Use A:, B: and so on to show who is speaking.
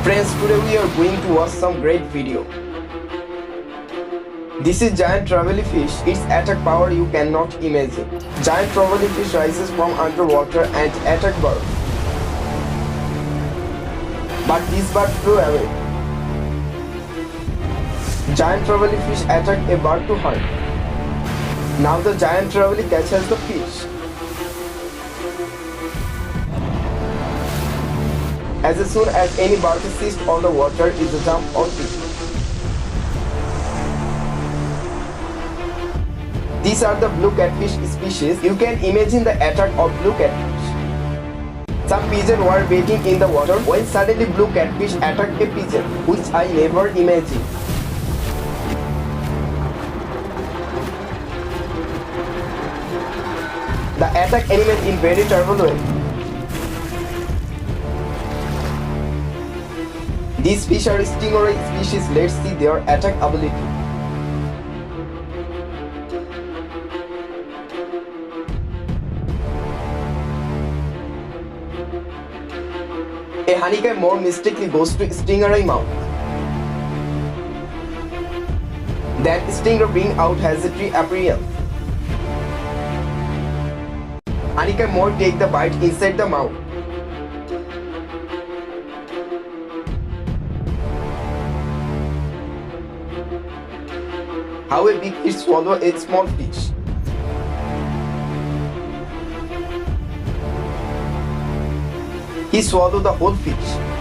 A: Friends, today we are going to watch some great video. This is giant Trevally fish. Its attack power you cannot imagine. Giant Trevally fish rises from underwater and attack birds. But this bird flew away. Giant Trevally fish attack a bird to hunt. Now the giant Trevally catches the fish. As soon as any bird is seized on the water, is a jump on it. These are the blue catfish species. You can imagine the attack of blue catfish. Some pigeons were waiting in the water when suddenly blue catfish attacked a pigeon, which I never imagined. The attack animal in very terrible way. These fish are stingray species. Let's see their attack ability. A honeycomb more mistakenly goes to stingray mouth. That stinger being out has a tree appearance. Honeycomb more take the bite inside the mouth. How a big fish swallow a small fish. He swallowed the whole fish.